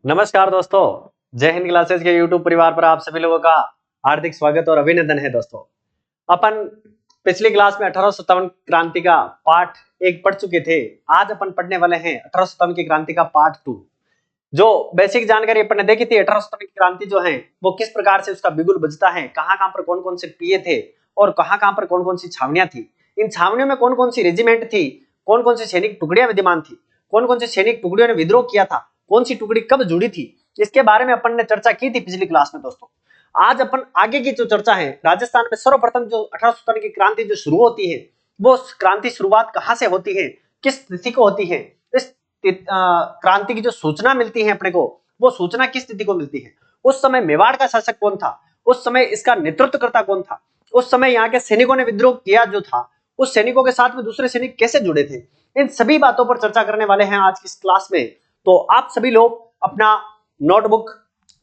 नमस्कार दोस्तों, जय हिंद क्लासेस के यूट्यूब परिवार पर आप सभी लोगों का हार्दिक स्वागत और अभिनंदन है। दोस्तों, अपन पिछली क्लास में 1857 क्रांति का पार्ट 1 पढ़ चुके थे। आज अपन पढ़ने वाले हैं 1857 की क्रांति का पार्ट 2। जो बेसिक जानकारी अपन ने देखी थी, 1857 की क्रांति जो है वो किस प्रकार से उसका बिगुल बजता है, कहां-कहां पर कौन-कौन से पिए थे और कहां-कहां पर कौन-कौन सी छावनियां थी, इन छावनियों में कौन-कौन सी रेजिमेंट थी, कौन-कौन सी सैनिक टुकड़ियां विद्यमान थी, कौन-कौन सी सैनिक टुकड़ियों ने विद्रोह किया था, कौन सी टुकड़ी कब जुड़ी थी, इसके बारे में अपन ने चर्चा की थी पिछली क्लास में। दोस्तों, आज अपन आगे की जो चर्चा है, राजस्थान में सर्वप्रथम जो 1857 की क्रांति जो शुरू होती है, वो क्रांति शुरुआत कहां से होती है, किस तिथि को होती है, इस क्रांति की जो सूचना मिलती है अपने को, वो सूचना किस तिथि को मिलती है, उस समय मेवाड़ का शासक कौन था, उस समय इसका नेतृत्वकर्ता कौन था, उस समय यहाँ के सैनिकों ने विद्रोह किया जो था, उस सैनिकों के साथ में दूसरे सैनिक कैसे जुड़े थे, इन सभी बातों पर चर्चा करने वाले हैं आज की इस क्लास में। तो आप सभी लोग अपना नोटबुक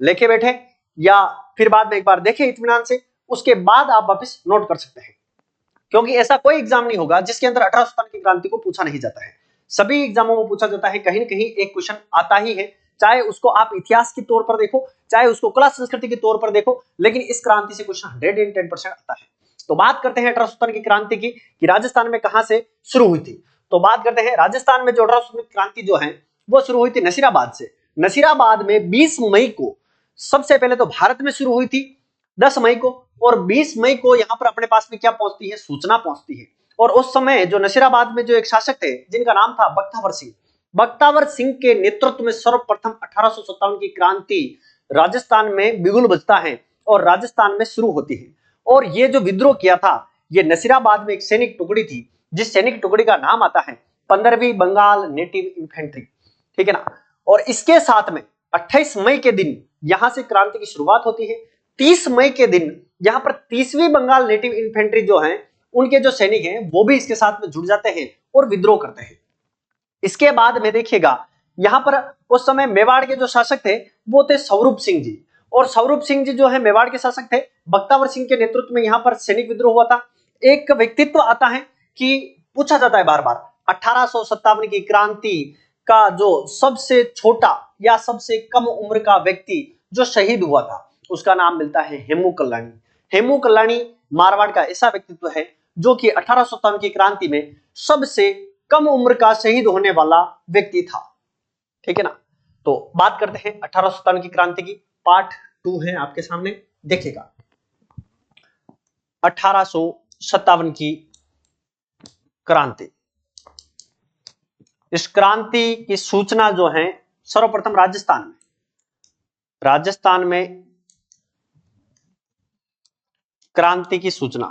लेके बैठे या फिर बाद में एक बार देखें इत्मीनान से, उसके बाद आप वापस नोट कर सकते हैं, क्योंकि ऐसा कोई एग्जाम नहीं होगा जिसके अंदर 1857 की क्रांति को पूछा नहीं जाता है। सभी एग्जामों में पूछा जाता है, कहीं न कहीं एक क्वेश्चन आता ही है, चाहे उसको आप इतिहास के तौर पर देखो, चाहे उसको कला संस्कृति के तौर पर देखो, लेकिन इस क्रांति से क्वेश्चन 110% आता है। तो बात करते हैं 1857 की क्रांति की कि राजस्थान में कहां से शुरू हुई थी। तो बात करते हैं राजस्थान में जो 1857 की क्रांति जो है वो शुरू हुई थी नसीराबाद से। नसीराबाद में 20 मई को सबसे पहले तो भारत में शुरू हुई थी 10 मई को, और 20 मई को यहां पर अपने पास में क्या पहुंचती है, सूचना पहुंचती है। और उस समय जो नसीराबाद में जो एक शासक थे जिनका नाम था बख्तावर सिंह, बख्तावर सिंह के नेतृत्व में सर्वप्रथम 1857 की क्रांति राजस्थान में बिगुल बजता है और राजस्थान में शुरू होती है। और ये जो विद्रोह किया था, ये नसीराबाद में एक सैनिक टुकड़ी थी, जिस सैनिक टुकड़ी का नाम आता है 15वीं बंगाल नेटिव इन्फेंट्री, ठीक है ना। और इसके साथ में 28 मई के दिन यहां से क्रांति की शुरुआत होती है। 30 मई के दिन यहां पर 30वीं बंगाल नेटिव इन्फेंट्री जो है, उनके जो सैनिक हैं वो भी इसके साथ में जुड़ जाते हैं और विद्रोह करते हैं। इसके बाद में देखिएगा, यहां पर उस समय मेवाड़ के जो शासक थे वो थे स्वरूप सिंह जी, और स्वरूप सिंह जी जो है मेवाड़ के शासक थे। बख्तावर सिंह के नेतृत्व में यहां पर सैनिक विद्रोह हुआ था। एक व्यक्तित्व आता है कि पूछा जाता है बार बार, 1857 की क्रांति का जो सबसे छोटा या सबसे कम उम्र का व्यक्ति जो शहीद हुआ था, उसका नाम मिलता है हेमू कल्याणी। हेमू कल्याणी मारवाड़ का ऐसा व्यक्तित्व है जो कि 1857 की क्रांति में सबसे कम उम्र का शहीद होने वाला व्यक्ति था, ठीक है ना। तो बात करते हैं 1857 की क्रांति की, पार्ट 2 है आपके सामने, देखिएगा 1857 की क्रांति। इस क्रांति की सूचना जो है सर्वप्रथम राजस्थान में क्रांति की सूचना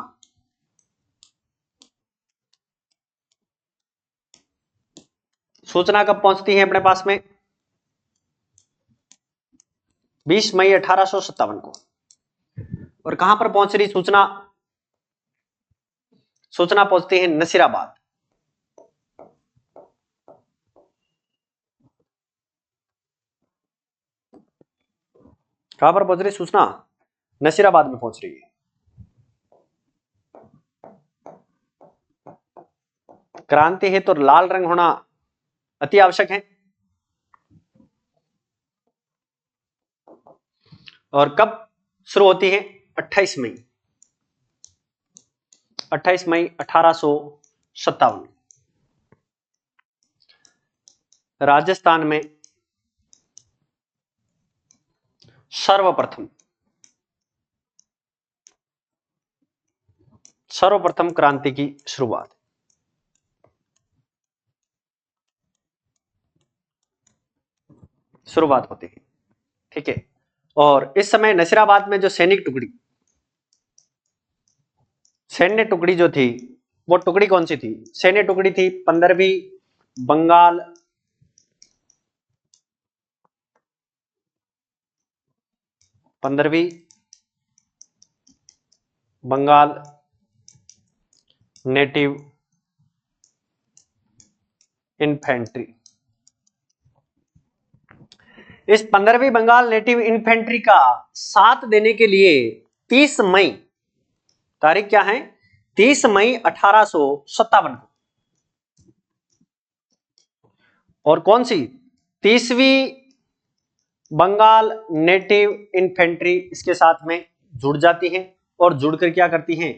कब पहुंचती है अपने पास में, 20 मई 1857 को। और कहां पर पहुंच रही सूचना पहुंचती है नसीराबाद। कहां पर पहुंच रही सूचना, नसीराबाद में पहुंच रही है। क्रांति है तो लाल रंग होना अति आवश्यक है। और कब शुरू होती है, 28 मई 1857 राजस्थान में सर्वप्रथम क्रांति की शुरुआत। होती है, ठीक है। और इस समय नसीराबाद में जो सैन्य टुकड़ी जो थी, वो टुकड़ी कौन सी थी, सैन्य टुकड़ी थी 15वीं बंगाल नेटिव इन्फेंट्री। इस 15वीं बंगाल नेटिव इन्फेंट्री का साथ देने के लिए 30 मई, तारीख क्या है, 30 मई 1857 को, और कौन सी 30वीं बंगाल नेटिव इन्फेंट्री इसके साथ में जुड़ जाती हैं और जुड़कर क्या करती हैं,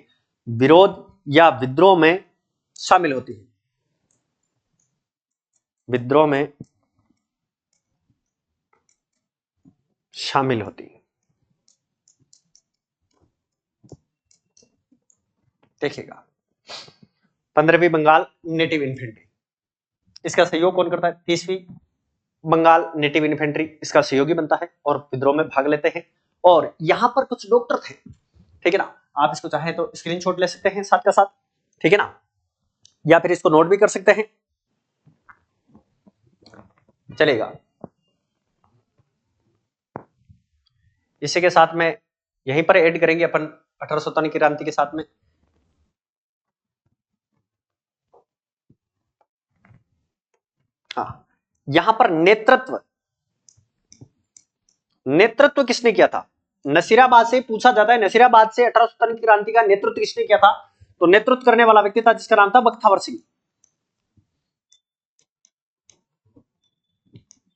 विरोध या विद्रोह में शामिल होती है, विद्रोह में शामिल होती है। देखिएगा 15वीं बंगाल नेटिव इन्फेंट्री, इसका सहयोग कौन करता है, 30वीं बंगाल नेटिव इन्फेंट्री इसका सहयोगी बनता है और विद्रोह में भाग लेते हैं। और यहां पर कुछ डॉक्टर थे, ठीक है ना, आप इसको चाहे तो स्क्रीनशॉट ले सकते हैं साथ का साथ, ठीक है ना, या फिर इसको नोट भी कर सकते हैं, चलेगा। इसी के साथ में यहीं पर ऐड करेंगे अपन 1857 की क्रांति के साथ में। हाँ, यहां पर नेतृत्व किसने किया था, नसीराबाद से पूछा जाता है, नसीराबाद से 1857 की क्रांति का नेतृत्व किसने किया था, तो नेतृत्व करने वाला व्यक्ति था जिसका नाम था बख्तावर सिंह।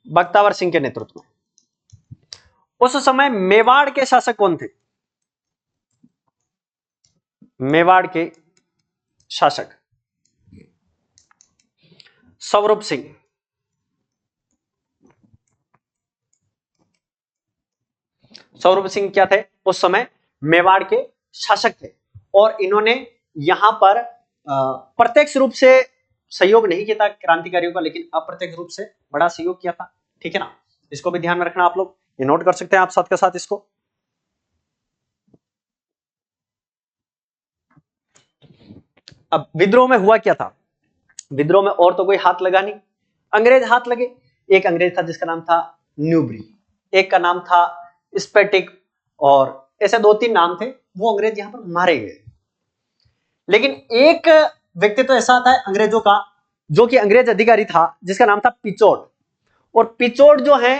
बख्तावर सिंह के नेतृत्व में। उस समय मेवाड़ के शासक कौन थे, मेवाड़ के शासक स्वरूप सिंह। स्वरूप सिंह क्या थे, उस समय मेवाड़ के शासक थे और इन्होंने यहां पर प्रत्यक्ष रूप से सहयोग नहीं किया था क्रांतिकारियों का, लेकिन अप्रत्यक्ष रूप से बड़ा सहयोग किया था, ठीक है ना, इसको भी ध्यान में रखना, आप लोग ये नोट कर सकते हैं आप साथ के साथ इसको। अब विद्रोह में हुआ क्या था, विद्रोह में और तो कोई हाथ लगा नहीं, अंग्रेज हाथ लगे। एक अंग्रेज था जिसका नाम था न्यूबरी, एक का नाम था स्पेटिक, और ऐसे 2-3 नाम थे, वो अंग्रेज यहां पर मारे गए। लेकिन एक व्यक्ति तो ऐसा था अंग्रेजों का जो कि अंग्रेज अधिकारी था जिसका नाम था पिचोट, और पिचोट जो है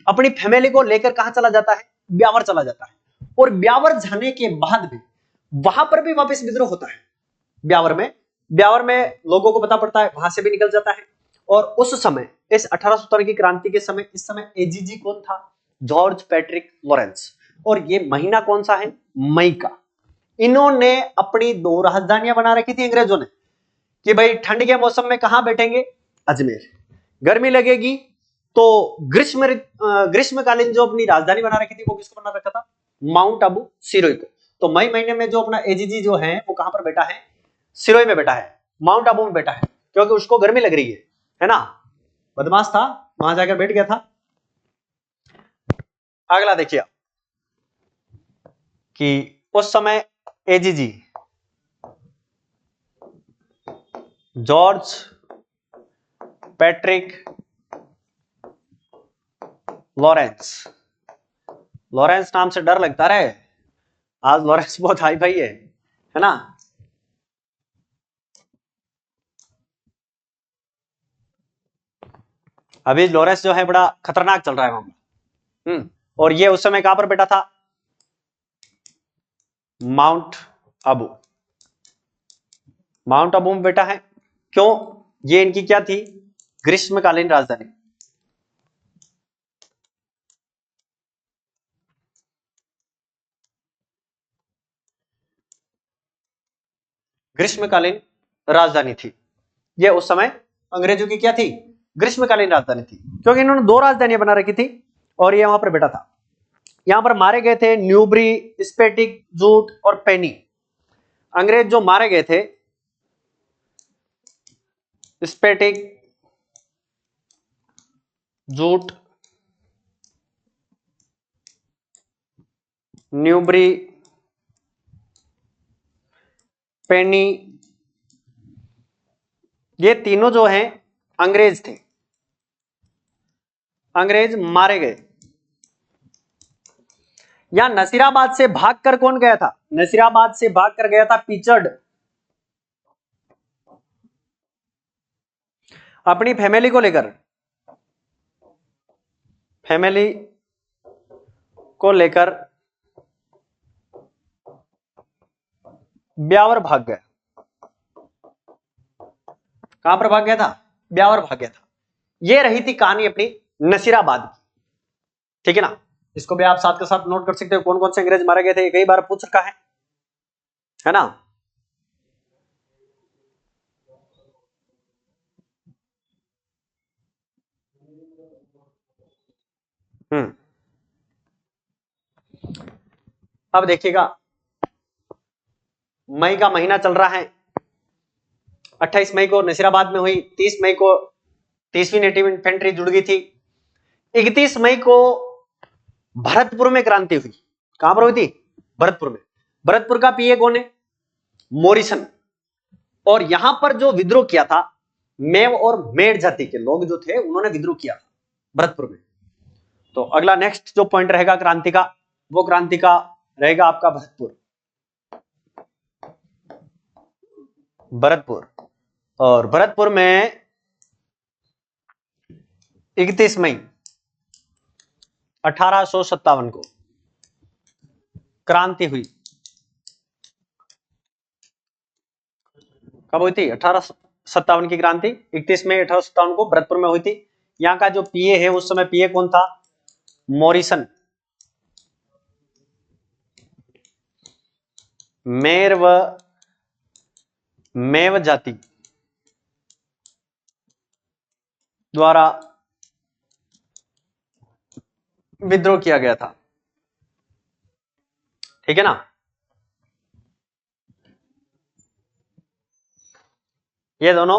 अपनी फैमिली को लेकर कहां चला जाता है, ब्यावर चला जाता है, और ब्यावर जाने के बाद भी वहां पर भी वापस विद्रोह होता है। ब्यावर में लोगों को पता पड़ता है, वहां से भी निकल जाता है। और उस समय इस 1817 की क्रांति के समय, इस समय एजीजी कौन था, जॉर्ज पैट्रिक लॉरेंस, और ये महीना कौन सा है, मई का। इन्होंने अपनी 2 राजधानियां बना रखी थी अंग्रेजों ने कि भाई ठंड के मौसम में कहां बैठेंगे, अजमेर, गर्मी लगेगी तो ग्रीष्मकालीन जो अपनी राजधानी बना रखी थी वो किसको बना रखा था, माउंट आबू सिरोही को। तो मई महीने में जो अपना एजीजी जो है वो कहां पर बैठा है, सिरोही में बैठा है, माउंट आबू में बैठा है, क्योंकि उसको गर्मी लग रही है ना, बदमाश था, वहां जाकर बैठ गया था। अगला देखिए कि उस समय एजीजी जॉर्ज पैट्रिक लॉरेंस नाम से डर लगता रहे, आज लॉरेंस बहुत हाई फाई है ना। अभी लॉरेंस जो है बड़ा खतरनाक चल रहा है मामला। और ये उस समय कहां पर बैठा था, माउंट आबू में बैठा है। क्यों, ये इनकी क्या थी, ग्रीष्मकालीन राजधानी। ग्रीष्मकालीन राजधानी थी, ये उस समय अंग्रेजों की क्या थी, ग्रीष्मकालीन राजधानी थी, क्योंकि इन्होंने 2 राजधानियां बना रखी थी और ये वहां पर बैठा था। यहां पर मारे गए थे न्यूबरी, स्पेटिक, जूट और पेनी। अंग्रेज जो मारे गए थे, स्पेटिक, जूट, न्यूबरी, पेनी, ये तीनों जो हैं अंग्रेज थे, अंग्रेज मारे गए। यहां नसीराबाद से भागकर कौन गया था, नसीराबाद से भागकर गया था पिचर्ड, अपनी फैमिली को लेकर, ब्यावर भाग गया। कहां पर भाग गया था, ब्यावर भाग गया था। ये रही थी कहानी अपनी नसीराबाद की। ठीक है ना। इसको भी आप साथ के साथ नोट कर सकते हो, कौन कौन से अंग्रेज मारे गए थे, कई बार पूछ रखा है ना। हम्म। अब देखिएगा, मई का महीना चल रहा है, 28 मई को नसीराबाद में हुई, 30 मई को 30वीं नेटिव इन्फेंट्री जुड़ गई थी, 31 मई को भरतपुर में क्रांति हुई। कहां पर हुई थी? भरतपुर में। भरतपुर का पीए कौन है? मोरिसन। और यहां पर जो विद्रोह किया था, मेव और मेड़ जाति के लोग जो थे उन्होंने विद्रोह किया भरतपुर में। तो अगला नेक्स्ट जो पॉइंट रहेगा क्रांति का, वो क्रांति का रहेगा आपका भरतपुर। भरतपुर। और भरतपुर में 31 मई 1857 को क्रांति हुई। कब हुई थी? 1857 की क्रांति 31 मई 1857 को भरतपुर में हुई थी। यहाँ का जो पीए है, उस समय पीए कौन था? मॉरिसन। मेरव मेव जाति द्वारा विद्रोह किया गया था। ठीक है ना। ये दोनों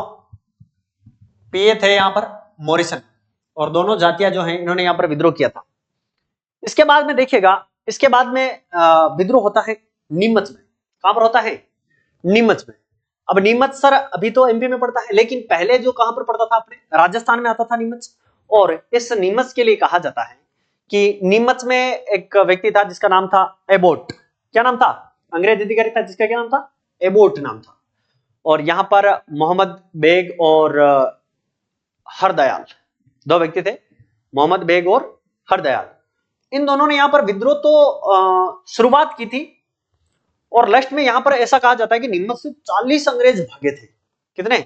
पीए थे यहां पर मॉरिसन, और दोनों जातियां जो हैं इन्होंने यहां पर विद्रोह किया था। इसके बाद में देखिएगा, इसके बाद में विद्रोह होता है नीमच में। कहां पर होता है? नीमच में। अब नीमच सर अभी तो एमपी में पड़ता है, लेकिन पहले जो कहां पर पड़ता था अपने? राजस्थान में आता था नीमच। और इस नीमच के लिए कहा जाता है कि नीमच में एक व्यक्ति था जिसका नाम था एबोट। क्या नाम था? अंग्रेज अधिकारी था जिसका क्या नाम था? एबोट नाम था। और यहां पर मोहम्मद बेग और हरदयाल, दो व्यक्ति थे, मोहम्मद बेग और हरदयाल। इन दोनों ने यहां पर विद्रोह तो शुरुआत की थी, और लास्ट में यहां पर ऐसा कहा जाता है कि नीमच से 40 अंग्रेज भागे थे। कितने?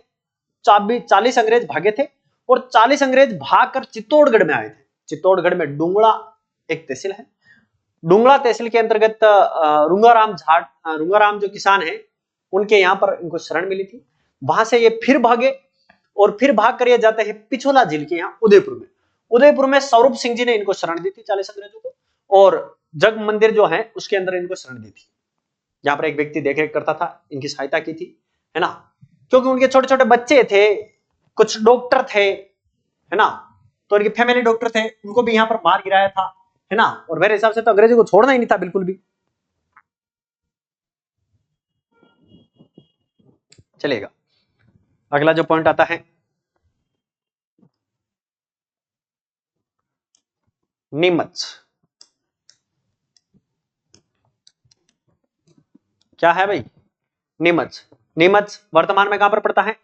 40 अंग्रेज भागे थे, और 40 अंग्रेज भागकर चित्तौड़गढ़ में आए थे। चित्तौड़गढ़ में डुंगड़ा एक तहसील है, डुंगड़ा तहसील के अंतर्गत रुंगाराम जो किसान है, उनके यहां पर इनको शरण मिली थी। वहां से ये फिर भागे, और फिर भाग कर ये जाते हैं पिछोला झील के यहाँ उदयपुर में। उदयपुर में स्वरूप सिंह जी ने इनको शरण दी थी 40 अंग्रेजों को, और जग मंदिर जो है उसके अंदर इनको शरण दी थी। यहाँ पर एक व्यक्ति देख रेख करता था, इनकी सहायता की थी, है ना, क्योंकि उनके छोटे छोटे बच्चे थे, कुछ डॉक्टर थे, है ना, तो इनके फैमिली डॉक्टर थे, उनको भी यहाँ पर मार गिराया था, है ना। और मेरे हिसाब से तो अंग्रेजों को छोड़ना ही नहीं था बिल्कुल भी। चलेगा, अगला जो पॉइंट आता है नीमच। क्या है भाई? नीमच। नीमच वर्तमान में कहां पर पड़ता है?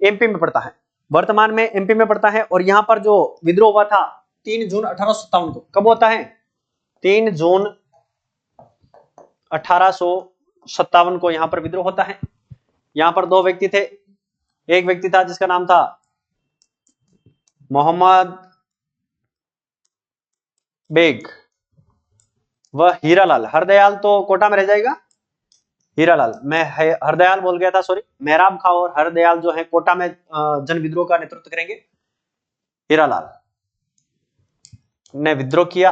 एमपी में पड़ता है। वर्तमान में एमपी में पड़ता है। और यहां पर जो विद्रोह हुआ था 3 जून 1857 को, कब होता है? 3 जून 1857 को यहां पर विद्रोह होता है। यहां पर दो व्यक्ति थे, एक व्यक्ति था जिसका नाम था मोहम्मद बेग, वह हीरालाल। हरदयाल तो कोटा में रह जाएगा, हीरालाल, मैं हरदयाल बोल गया था, सॉरी। मेहराब खां और हरदयाल जो है कोटा में जन विद्रोह का नेतृत्व करेंगे। हीरालाल ने विद्रोह किया।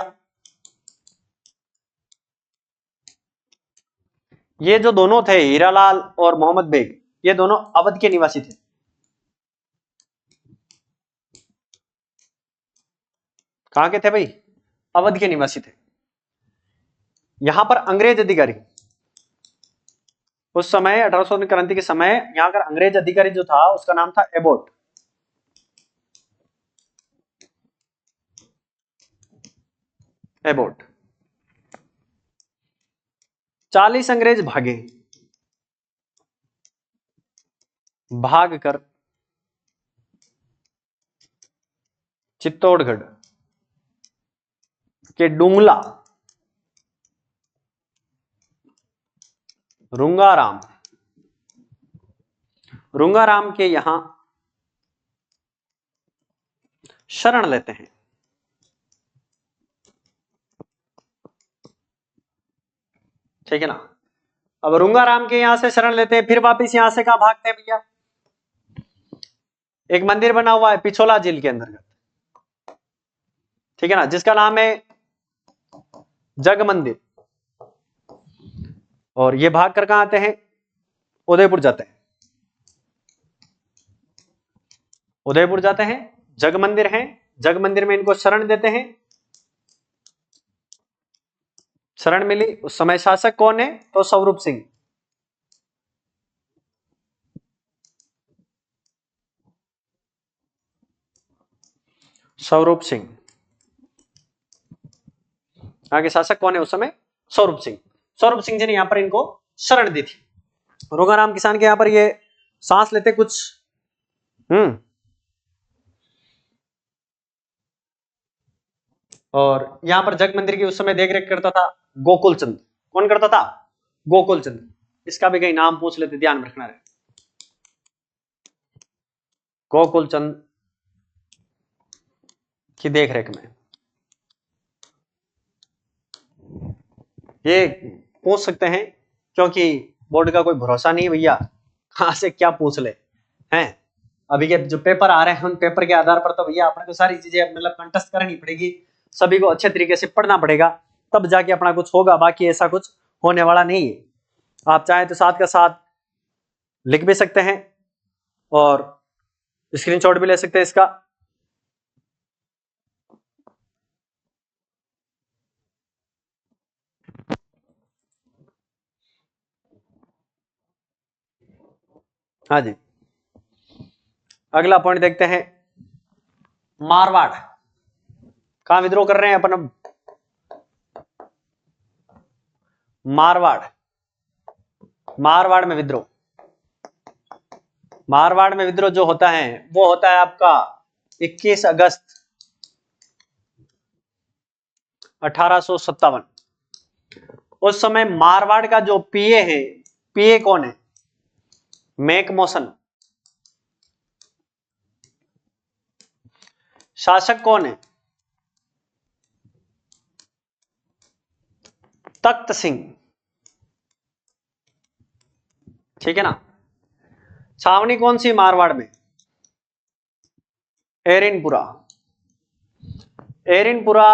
ये जो दोनों थे, हीरालाल और मोहम्मद बेग, ये दोनों अवध के निवासी थे। कहां के थे भाई? अवध के निवासी थे। यहां पर अंग्रेज अधिकारी उस समय 1800 क्रांति के समय, यहां का अंग्रेज अधिकारी जो था उसका नाम था एबोट। एबोट 40 अंग्रेज भागे, भागकर चित्तौड़गढ़ के डुंगला रुंगाराम के यहां शरण लेते हैं। ठीक है ना। अब रुंगाराम के यहां से शरण लेते हैं, फिर वापिस यहां से कहां भागते हैं भैया, एक मंदिर बना हुआ है पिछोला झील के अंतर्गत, ठीक है ना, जिसका नाम है जग मंदिर। और ये भाग कर कहां आते हैं, उदयपुर जाते हैं, उदयपुर जाते हैं, जग मंदिर है, जग मंदिर में इनको शरण देते हैं, शरण मिली। उस समय शासक कौन है, तो स्वरूप सिंह। स्वरूप सिंह आगे शासक कौन है उस समय, स्वरूप सिंह। स्वरूप सिंह जी ने यहां पर इनको शरण दी थी। रोगाराम किसान के यहां पर ये सांस लेते कुछ और यहां पर जग मंदिर की उस समय देख रेख करता था गोकुल चंद। कौन करता था, गोकुल चंद। इसका भी कहीं नाम पूछ लेते, ध्यान रखना है, गोकुल चंद की देख रेख में। ये पूछ सकते हैं क्योंकि बोर्ड का कोई भरोसा नहीं है भैया, कहां से क्या पूछ ले हैं। अभी के जो पेपर आ रहे हैं उन पेपर के आधार पर तो भैया अपने को सारी चीजें मतलब कंटेस्ट करनी पड़ेगी, सभी को अच्छे तरीके से पढ़ना पड़ेगा, तब जाके अपना कुछ होगा, बाकी ऐसा कुछ होने वाला नहीं है। आप चाहे तो साथ का साथ लिख भी सकते हैं और स्क्रीनशॉट भी ले सकते हैं इसका। हाँ जी, अगला पॉइंट देखते हैं, मारवाड़। कहां विद्रोह कर रहे हैं अपन अब, मारवाड़, मारवाड़ में विद्रोह। मारवाड़ में विद्रोह जो होता है वो होता है आपका 21 अगस्त 1857। उस समय मारवाड़ का जो पीए है, पीए कौन है, मैकमोहन। शासक कौन है, तख्त सिंह, ठीक है ना। छावनी कौन सी मारवाड़ में, एरिनपुरा। एरिनपुरा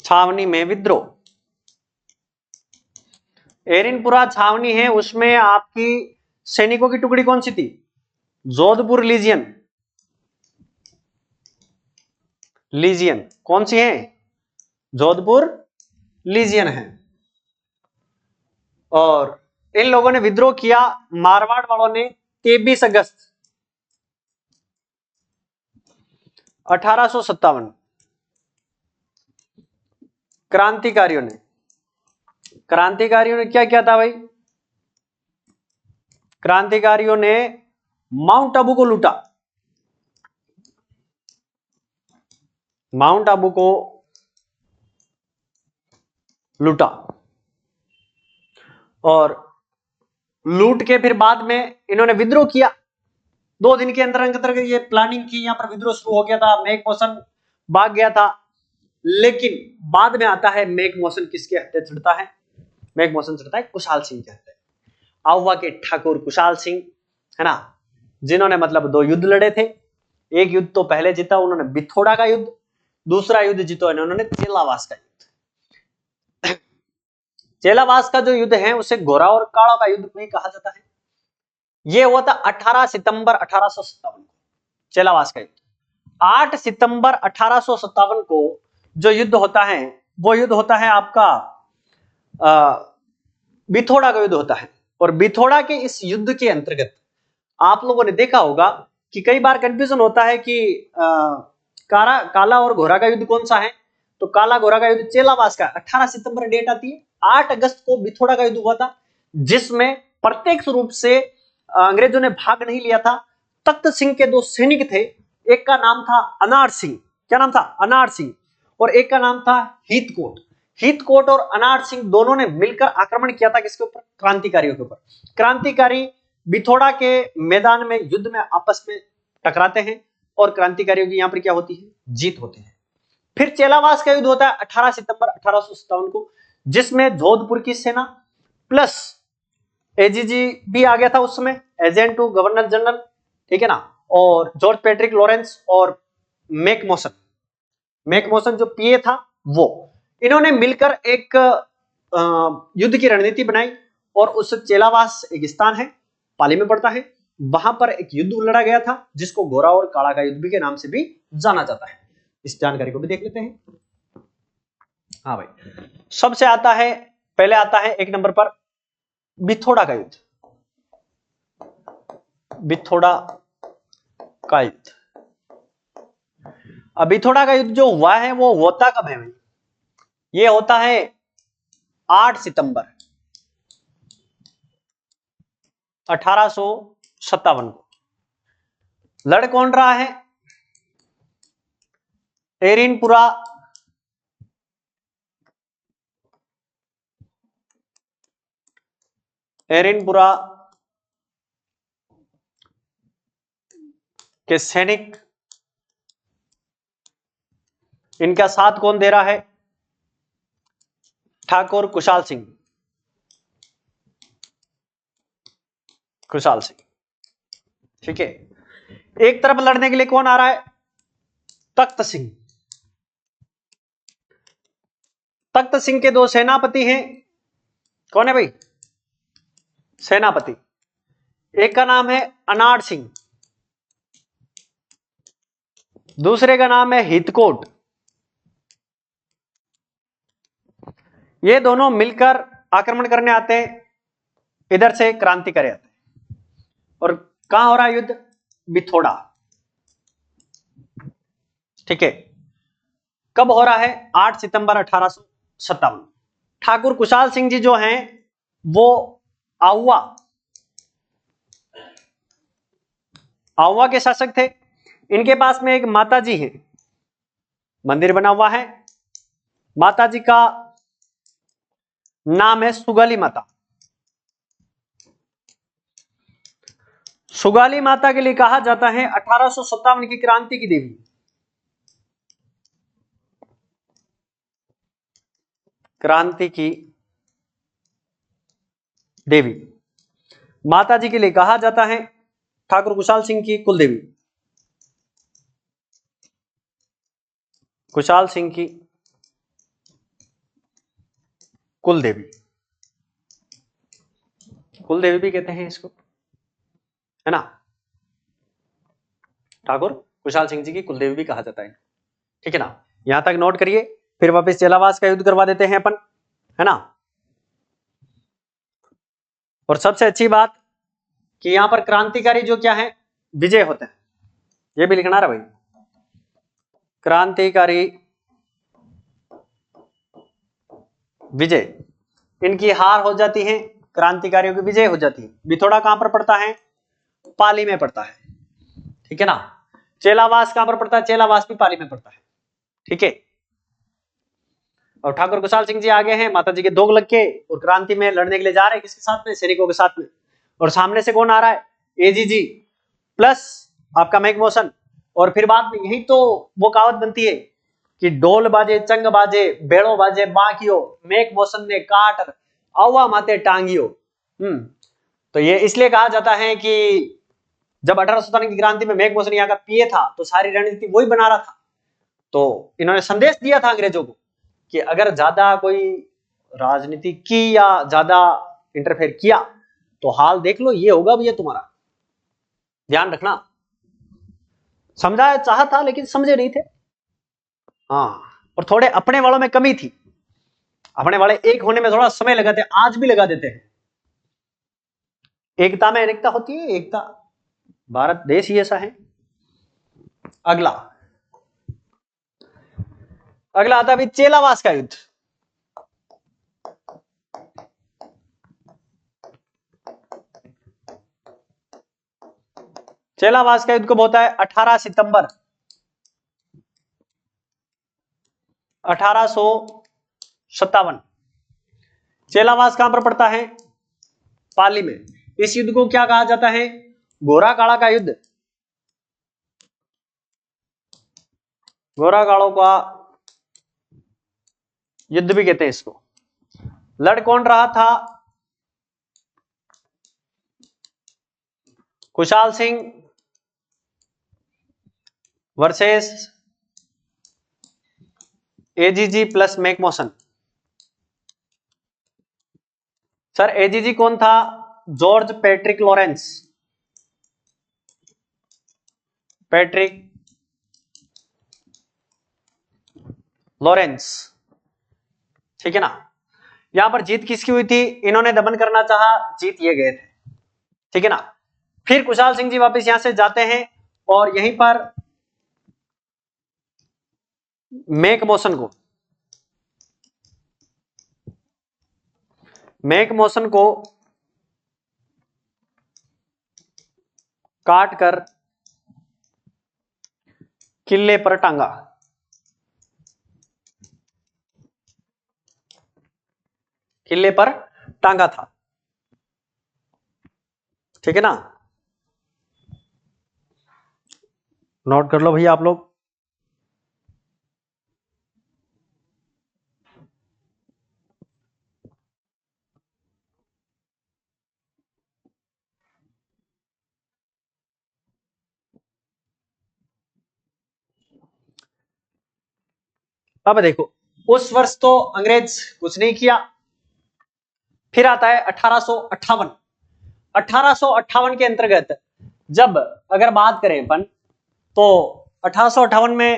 छावनी में विद्रोह। एरिनपुरा छावनी है, उसमें आपकी सैनिकों की टुकड़ी कौन सी थी, जोधपुर लीजियन। लीजियन कौन सी है, जोधपुर लीजियन है। और इन लोगों ने विद्रोह किया, मारवाड़ वालों ने 23 अगस्त 1857। क्रांतिकारियों ने, क्रांतिकारियों ने क्या किया था भाई, क्रांतिकारियों ने माउंट आबू को लूटा, माउंट आबू को लूटा। और लूट के फिर बाद में इन्होंने विद्रोह किया। 2 दिन के अंदर अंदर ये प्लानिंग की, यहां पर विद्रोह शुरू हो गया था, मैकमोहन भाग गया था। लेकिन बाद में आता है मैकमोहन किसके हत्या चढ़ता है, मैकमोहन चढ़ता है कुशाल सिंह के हत्या। आउवा के ठाकुर कुशाल सिंह है ना, जिन्होंने मतलब 2 युद्ध लड़े थे। एक युद्ध तो पहले जीता उन्होंने बिथोड़ा का युद्ध, दूसरा युद्ध जीतो इन्होंने चेलावास का युद्ध। चेलावास का जो युद्ध है उसे गोरा और काला का युद्ध भी कहा जाता है। यह हुआ था 18 सितंबर 1857 को, चेलावास का युद्ध। 8 सितंबर 1857 को जो युद्ध होता है वो युद्ध होता है आपका बिथोड़ा का युद्ध होता है। और बिथोड़ा के इस युद्ध के अंतर्गत आप लोगों ने देखा होगा कि कई बार कंफ्यूजन होता है कि काला और घोड़ा का युद्ध कौन सा है, तो काला घोड़ा का युद्ध चेलावास का 18 सितंबर डेट आती है। 8 अगस्त को बिथोड़ा का युद्ध हुआ था, जिसमें प्रत्यक्ष रूप से अंग्रेजों ने भाग नहीं लिया था। तख्त सिंह के 2 सैनिक थे, एक का नाम था अनार सिंह, क्या नाम था, अनार सिंह, और एक का नाम था हीथकोट। हीथकोट और अनार सिंह दोनों ने मिलकर आक्रमण किया था किसके ऊपर, क्रांतिकारियों के ऊपर। क्रांतिकारी बिथोड़ा के मैदान में युद्ध में आपस में टकराते हैं और क्रांतिकारियों की यहां पर क्या होती है, जीत होती है। फिर चेलावास का युद्ध होता है 18 सितंबर 1857 को, जिसमें जोधपुर की सेना प्लस एजीजी भी आ गया था उस समय, एजेंट टू गवर्नर जनरल, ठीक है ना, और जॉर्ज पैट्रिक लॉरेंस और मैकमोसन जो पीए था वो, इन्होंने मिलकर एक युद्ध की रणनीति बनाई और उस चेलावास एक स्थान है, पाली में पड़ता है, वहां पर एक युद्ध लड़ा गया था जिसको गोरा और काला का युद्ध भी के नाम से भी जाना जाता है। इस जानकारी को भी देख लेते हैं। हाँ भाई, सबसे आता है, पहले आता है एक नंबर पर बिथोड़ा का युद्ध। बिथोड़ा का युद्ध, अब बिथोड़ा का युद्ध जो हुआ है वो होता कब है भाई? ये होता है 8 सितंबर 1857 को। लड़ कौन रहा है? एरिनपुरा के सैनिक, इनका साथ कौन दे रहा है? ठाकुर कुशाल सिंह। ठीक है, एक तरफ लड़ने के लिए कौन आ रहा है? तख्त सिंह। तख्त सिंह के दो सेनापति हैं, कौन है भाई? सेनापति, एक का नाम है अनाड़ सिंह, दूसरे का नाम है हितकोट। ये दोनों मिलकर आक्रमण करने आते हैं, इधर से क्रांतिकारी आते हैं। और कहां हो रहा है युद्ध? बिथोड़ा। ठीक है, कब हो रहा है? 8 सितंबर 1857। ठाकुर कुशाल सिंह जी जो हैं वो आउवा के शासक थे। इनके पास में एक माता जी है, मंदिर बना हुआ है, माता जी का नाम है सुगाली माता। सुगाली माता के लिए कहा जाता है 1857 की क्रांति की देवी। क्रांति की देवी माता जी के लिए कहा जाता है ठाकुर कुशाल सिंह की कुलदेवी। कुशाल सिंह की कुलदेवी, कुलदेवी भी कहते हैं इसको, है ना। ठाकुर कुशाल सिंह जी की कुलदेवी भी कहा जाता है, ठीक है ना। यहां तक नोट करिए, फिर वापस चेलावास का युद्ध करवा देते हैं अपन, है ना। और सबसे अच्छी बात कि यहां पर क्रांतिकारी जो क्या है, विजय होते हैं, ये भी लिखना रहा भाई। क्रांतिकारी विजय, इनकी हार हो जाती है, क्रांतिकारियों की विजय हो जाती है। बिथोड़ा कहां पर पड़ता है? पाली में पड़ता है, ठीक है ना। चेलावास कहां पर पड़ता है? चेलावास भी पाली में पड़ता है, ठीक है। और ठाकुर कुशाल सिंह जी आगे हैं माता जी के दोग लग के, और क्रांति में लड़ने के लिए जा रहे हैं, किसके साथ में? सैनिकों के साथ में। और सामने से कौन आ रहा है? एजीजी प्लस आपका मैकमोसन। और फिर बाद में यही तो वो कहावत बनती है कि डोल बाजे चंग बाजे बेड़ो बाजे बाकियो, मैकमोसन ने काट आवा माते टांगियो। तो ये इसलिए कहा जाता है कि जब 1857 की क्रांति में मैकमोसन यहाँ का पीए था तो सारी रणनीति वही बना रहा था। तो इन्होंने संदेश दिया था अंग्रेजों को कि अगर ज्यादा कोई राजनीति की या ज्यादा इंटरफेयर किया तो हाल देख लो, ये होगा भैया तुम्हारा, ध्यान रखना। समझाया चाहा था लेकिन समझे नहीं थे। हाँ, और थोड़े अपने वालों में कमी थी, अपने वाले एक होने में थोड़ा समय लगाते, आज भी लगा देते हैं। एकता में अनेकता होती है, एकता, भारत देश ही ऐसा है। अगला आता है चेलावास का युद्ध। चेलावास का युद्ध कब होता है? 18 सितंबर 1857। चेलावास कहां पर पड़ता है? पाली में। इस युद्ध को क्या कहा जाता है? गोरा काला का युद्ध। गोरा कालों का युद्ध भी कहते हैं इसको। लड़ कौन रहा था? Khushhal Singh versus AGG plus McMahon. Sir AGG कौन था? George Patrick Lawrence. Patrick Lawrence, ठीक है ना। यहां पर जीत किसकी हुई थी? इन्होंने दमन करना चाहा, जीत ये गए थे, ठीक है ना। फिर खुशहाल सिंह जी वापस यहां से जाते हैं और यहीं पर मैकमोसन को काट कर किले पर टांगा। किले पर टांगा था, ठीक है ना। नोट कर लो भैया आप लोग। अब देखो, उस वर्ष तो अंग्रेज कुछ नहीं किया। फिर आता है 1858। 1858 के अंतर्गत जब अगर बात करें अपन, तो 1858 में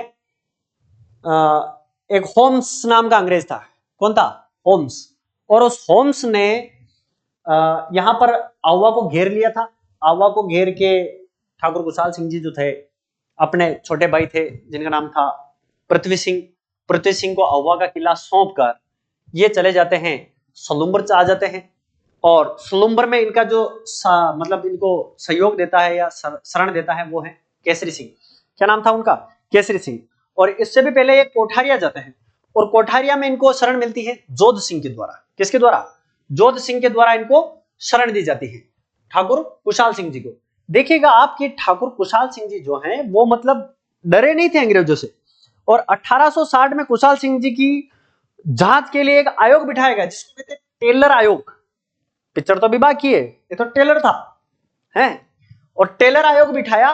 एक होम्स नाम का अंग्रेज था। कौन था? होम्स। और उस होम्स ने यहां पर आउवा को घेर लिया था। आउवा को घेर के ठाकुर खुशहाल सिंह जी जो थे, अपने छोटे भाई थे जिनका नाम था पृथ्वी सिंह, पृथ्वी सिंह को आउवा का किला सौंप कर ये चले जाते हैं, सलुम्बर आ जाते हैं। और सलुम्बर में इनका जो मतलब इनको सहयोग देता है या शरण देता है वो है केसरी सिंह। क्या नाम था उनका? केसरी सिंह। और इससे भी पहले ये कोठारिया जाते हैं और कोठारिया में इनको शरण मिलती है जोध सिंह के द्वारा। किसके द्वारा? जोध सिंह के द्वारा इनको शरण दी जाती है ठाकुर खुशहाल सिंह जी को। देखिएगा आपकी ठाकुर खुशहाल सिंह जी जो हैं वो मतलब डरे नहीं थे अंग्रेजों से। और 1860 में खुशहाल सिंह जी की जांच के लिए एक आयोग बिठाया गया जिसको कहते हैं टेलर आयोग। पिक्चर तो अभी बाकी है, ये तो टेलर था है। और टेलर आयोग बिठाया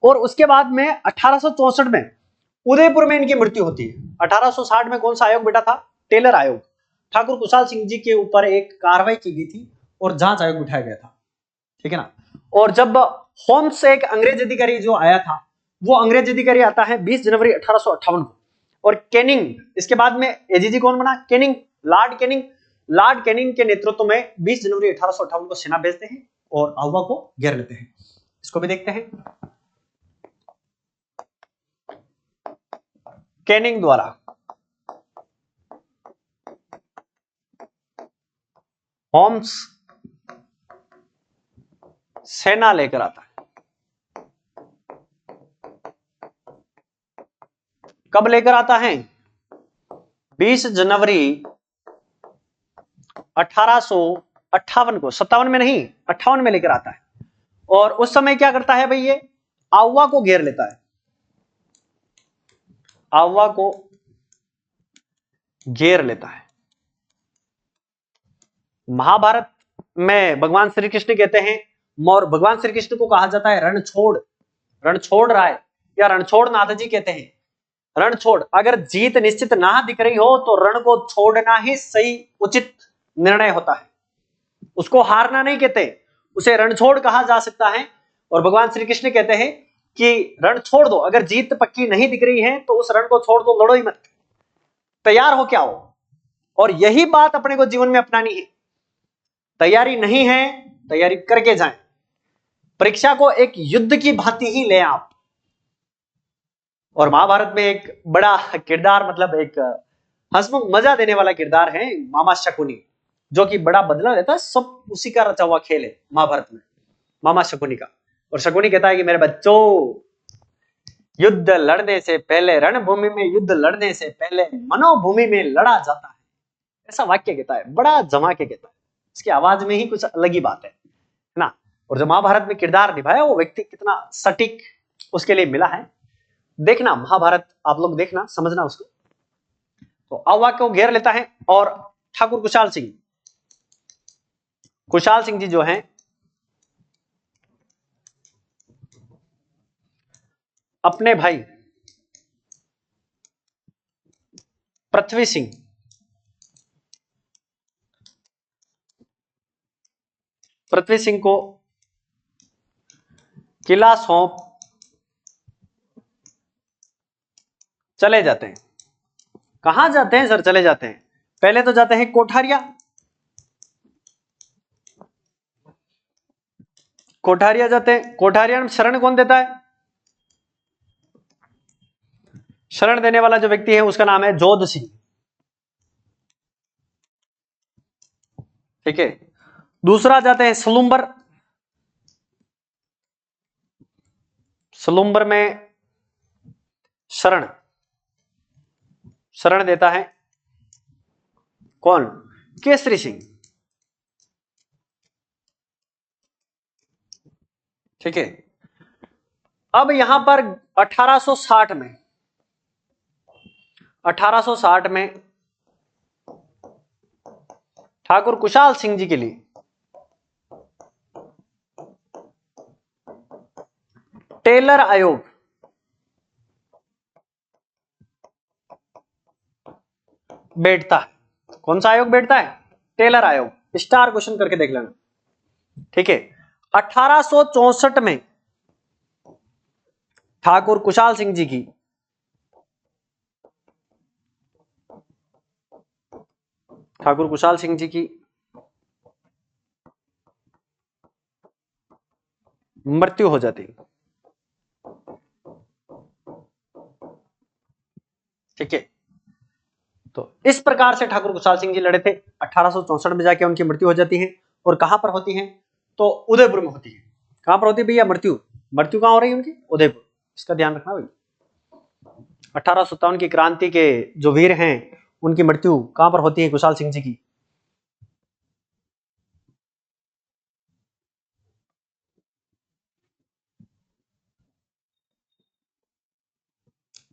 और उसके बाद में 1864 में उदयपुर में इनकी मृत्यु होती है। 1860 में कौन सा आयोग बैठा था? टेलर आयोग। ठाकुर खुशहाल सिंह जी के ऊपर एक कार्रवाई की गई थी और जांच आयोग बिठाया गया था, ठीक है ना। और जब होम्स से एक अंग्रेज अधिकारी जो आया था, वो अंग्रेज अधिकारी आता है 20 जनवरी 1858 को। और कैनिंग, इसके बाद में एजीजी कौन बना? Canning, Lord Canning. Lord Canning के नेतृत्व में 20 जनवरी 1858 को सेना भेजते हैं और आउवा को घेर लेते हैं। इसको भी देखते हैं। कैनिंग द्वारा होम्स सेना लेकर आता है। कब लेकर आता है? 20 जनवरी 1858 को। 57 में नहीं, 58 में लेकर आता है। और उस समय क्या करता है भाई? ये आउवा को घेर लेता है। आउवा को घेर लेता है। महाभारत में भगवान श्री कृष्ण कहते हैं, और भगवान श्री कृष्ण को कहा जाता है रणछोड़, रणछोड़ राय या रणछोड़ नाथ जी कहते हैं। रणछोड़, अगर जीत निश्चित ना दिख रही हो तो रण को छोड़ना ही सही उचित निर्णय होता है। उसको हारना नहीं कहते, उसे रणछोड़ कहा जा सकता है। और भगवान श्री कृष्ण कहते हैं कि रण छोड़ दो, अगर जीत पक्की नहीं दिख रही है तो उस रण को छोड़ दो, लड़ो ही मत, तैयार हो क्या हो। और यही बात अपने को जीवन में अपनानी है। तैयारी नहीं है, तैयारी करके जाएं। परीक्षा को एक युद्ध की भांति ही ले आप। और महाभारत में एक बड़ा किरदार, मतलब एक हंसमुख मजा देने वाला किरदार है मामा शकुनी, जो कि बड़ा बदला लेता है। सब उसी का रचा हुआ खेल है महाभारत में, मामा शकुनी का। और शकुनी कहता है कि मेरे बच्चों, युद्ध लड़ने से पहले, रणभूमि में युद्ध लड़ने से पहले मनोभूमि में लड़ा जाता है। ऐसा वाक्य कहता है, बड़ा जमा के कहता है। इसकी आवाज में ही कुछ अलग ही बात है ना। और जो महाभारत में किरदार निभाया वो व्यक्ति कितना सटीक उसके लिए मिला है। देखना महाभारत, आप लोग देखना, समझना उसको। तो अवाक्य को घेर लेता है और ठाकुर कुशाल सिंह जी जो हैं अपने भाई पृथ्वी सिंह को किला सौंप चले जाते हैं। कहां जाते हैं सर? चले जाते हैं, पहले तो जाते हैं कोठारिया जाते हैं। कोठारिया में शरण कौन देता है? शरण देने वाला जो व्यक्ति है उसका नाम है जोध सिंह। ठीक है। दूसरा जाते हैं सलुम्बर में शरण देता है कौन? केसरी सिंह। ठीक है। अब यहां पर 1860 में ठाकुर कुशाल सिंह जी के लिए टेलर आयोग बैठता है। कौन सा आयोग बैठता है? टेलर आयोग। स्टार क्वेश्चन करके देख लेना। ठीक है। 1864 में ठाकुर कुशाल सिंह जी की मृत्यु हो जाती। ठीक है। तो इस प्रकार से ठाकुर कुशाल सिंह जी लड़े थे। 1864 में जाके उनकी मृत्यु हो जाती है। और कहां पर होती है? तो उदयपुर में होती है। कहां पर होती है भैया? मृत्यु कहां हो रही है उनकी? उदयपुर। इसका ध्यान रखना भाई। 1857 की क्रांति के जो वीर हैं उनकी मृत्यु कहां पर होती है? कुशाल सिंह जी की।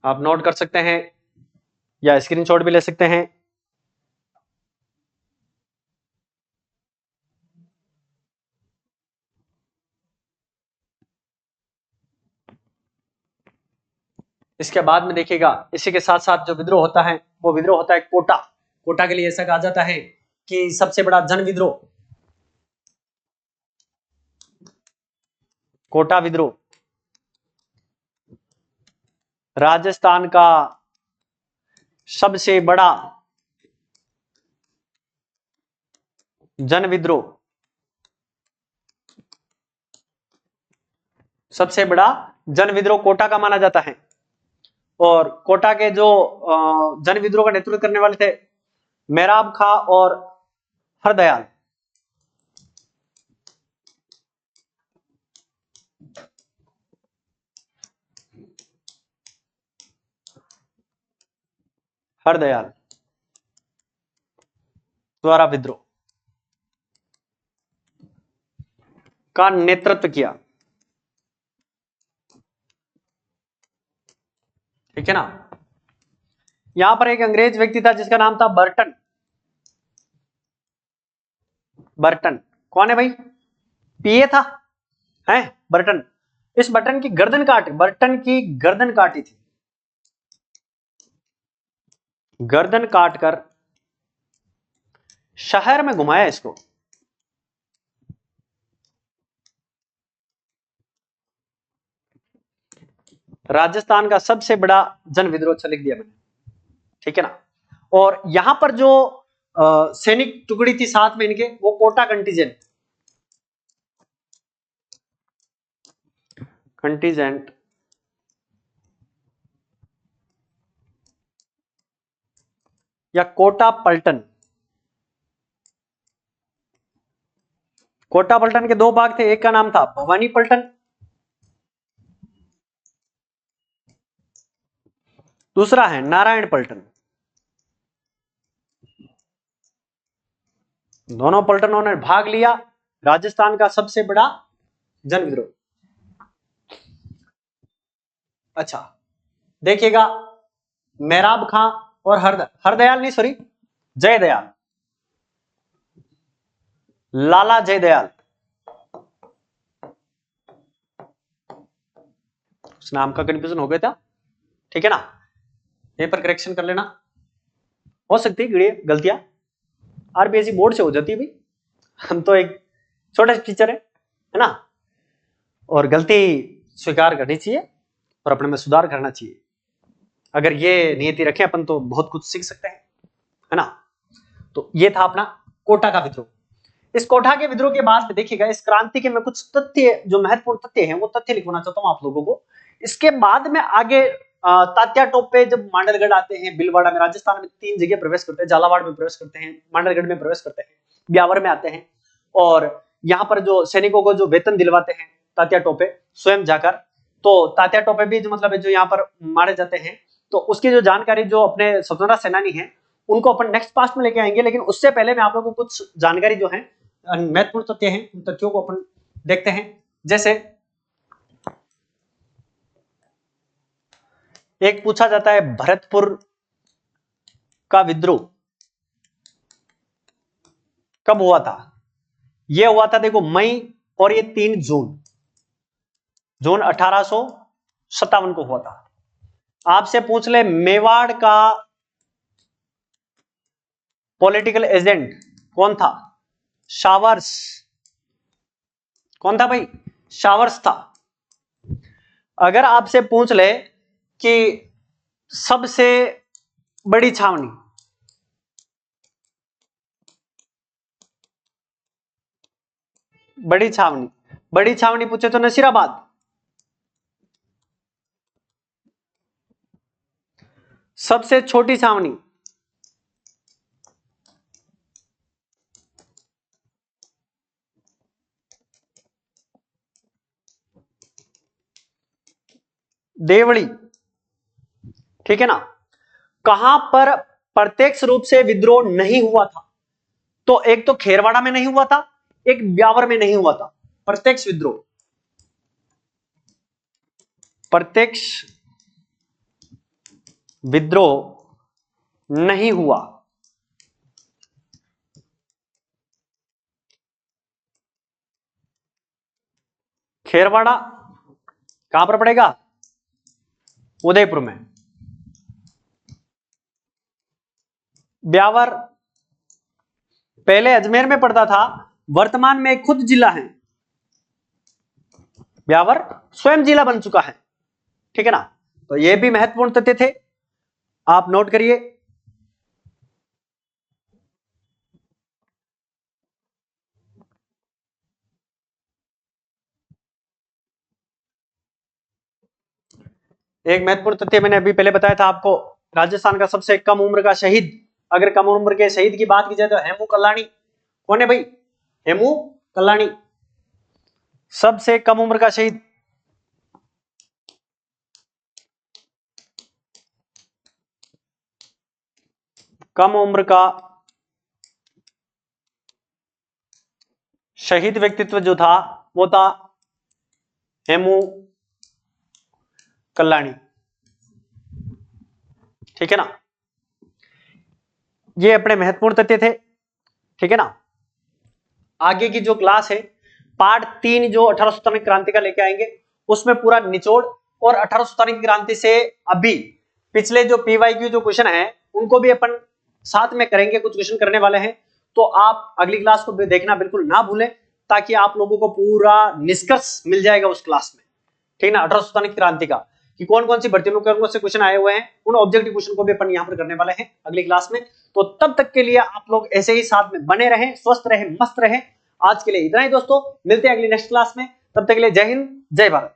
आप नोट कर सकते हैं या स्क्रीनशॉट भी ले सकते हैं। इसके बाद में देखिएगा, इसी के साथ साथ जो विद्रोह होता है वो विद्रोह होता है कोटा के लिए ऐसा कहा जाता है कि सबसे बड़ा जन विद्रोह कोटा विद्रोह राजस्थान का सबसे बड़ा जन विद्रोह कोटा का माना जाता है। और कोटा के जो जन विद्रोह का नेतृत्व करने वाले थे मेहराब खां और हरदयाल। द्वारा विद्रोह का नेतृत्व किया। ठीक है ना। यहां पर एक अंग्रेज व्यक्ति था जिसका नाम था बर्टन। कौन है भाई? पीए था है बर्टन। इस बर्टन की गर्दन काटी थी। गर्दन काटकर शहर में घुमाया इसको। राजस्थान का सबसे बड़ा जन विद्रोह लिख दिया मैंने। ठीक है ना। और यहां पर जो सैनिक टुकड़ी थी साथ में इनके, वो कोटा कंटीजेंट या कोटा पलटन के दो भाग थे। एक का नाम था भवानी पलटन, दूसरा है नारायण पलटन। दोनों पलटनों ने भाग लिया। राजस्थान का सबसे बड़ा जन विद्रोह। अच्छा देखिएगा, मेहराब खां और हरदयाल नहीं, सॉरी, जयदयाल, लाला जयदयाल, उस नाम का कंफ्यूजन हो गया था, ठीक है ना, यहीं पर करेक्शन कर लेना। हो सकती है गलतियां आरपीएससी बोर्ड से हो जाती है भाई, हम तो एक छोटा टीचर है ना, और गलती स्वीकार करनी चाहिए और अपने में सुधार करना चाहिए। अगर ये नियति रखें अपन तो बहुत कुछ सीख सकते हैं, है ना। तो ये था अपना कोटा का विद्रोह। इस कोटा के विद्रोह के बाद देखिएगा इस क्रांति के मैं कुछ तथ्य, जो महत्वपूर्ण तथ्य हैं वो तथ्य लिखवाना चाहता हूं आप लोगों को। इसके बाद में आगे तात्या टोप पे जब मांडरगढ़ आते हैं, भीलवाड़ा में, राजस्थान में 3 जगह प्रवेश करते हैं, झालावाड़ में प्रवेश करते हैं, मांडरगढ़ में प्रवेश करते हैं, ब्यावर में आते हैं, और यहाँ पर जो सैनिकों को जो वेतन दिलवाते हैं तात्या टोपे स्वयं जाकर, तो तात्या टोपे भी जो मतलब जो यहाँ पर मारे जाते हैं, तो उसकी जो जानकारी जो अपने स्वतंत्रता सेनानी है उनको अपन नेक्स्ट पार्ट में लेके आएंगे। लेकिन उससे पहले मैं आप लोगों को कुछ जानकारी जो है महत्वपूर्ण तथ्य हैं, उन तथ्यों को अपन देखते हैं। जैसे एक पूछा जाता है भरतपुर का विद्रोह कब हुआ था? यह हुआ था देखो मई, और ये 3 जून 1857 को हुआ था। आपसे पूछ ले मेवाड़ का पॉलिटिकल एजेंट कौन था? शावर्स। कौन था भाई? शावर्स था। अगर आपसे पूछ ले कि सबसे बड़ी छावनी, बड़ी छावनी पूछे तो नसीराबाद। सबसे छोटी छावनी, देवड़ी, ठीक है ना। कहां पर प्रत्यक्ष रूप से विद्रोह नहीं हुआ था? तो एक तो खेरवाड़ा में नहीं हुआ था, एक ब्यावर में नहीं हुआ था। प्रत्यक्ष विद्रोह, प्रत्यक्ष विद्रोह नहीं हुआ। खेरवाड़ा कहां पर पड़ेगा? उदयपुर में। ब्यावर पहले अजमेर में पड़ता था, वर्तमान में खुद जिला है। ब्यावर स्वयं जिला बन चुका है, ठीक है ना। तो ये भी महत्वपूर्ण तथ्य थे, आप नोट करिए। एक महत्वपूर्ण तथ्य मैंने अभी पहले बताया था आपको, राजस्थान का सबसे कम उम्र का शहीद, अगर कम उम्र के शहीद की बात की जाए तो हेमू कल्लाणी। कौन है भाई? हेमू कल्लाणी, सबसे कम उम्र का शहीद। कम उम्र का शहीद व्यक्तित्व जो था वो था हेमू कल्लाणी, ठीक है ना। ये अपने महत्वपूर्ण तथ्य थे, ठीक है ना। आगे की जो क्लास है पार्ट 3 जो 1857 क्रांति का लेके आएंगे, उसमें पूरा निचोड़ और 1857 क्रांति से अभी पिछले जो पीवाईक्यू जो क्वेश्चन है उनको भी अपन साथ में करेंगे, कुछ क्वेश्चन करने वाले हैं। तो आप अगली क्लास को देखना बिल्कुल ना भूलें, ताकि आप लोगों को पूरा निष्कर्ष मिल जाएगा उस क्लास में, ठीक है ना। 1857 क्रांति का कि कौन कौन सी भर्तियों में से क्वेश्चन आए हुए हैं, उन ऑब्जेक्टिव क्वेश्चन को भी अपन यहाँ पर करने वाले हैं अगली क्लास में। तो तब तक के लिए आप लोग ऐसे ही साथ में बने रहें, स्वस्थ रहें, मस्त रहें। आज के लिए इतना ही दोस्तों, मिलते हैं अगली नेक्स्ट क्लास में, तब तक के लिए जय हिंद, जय भारत।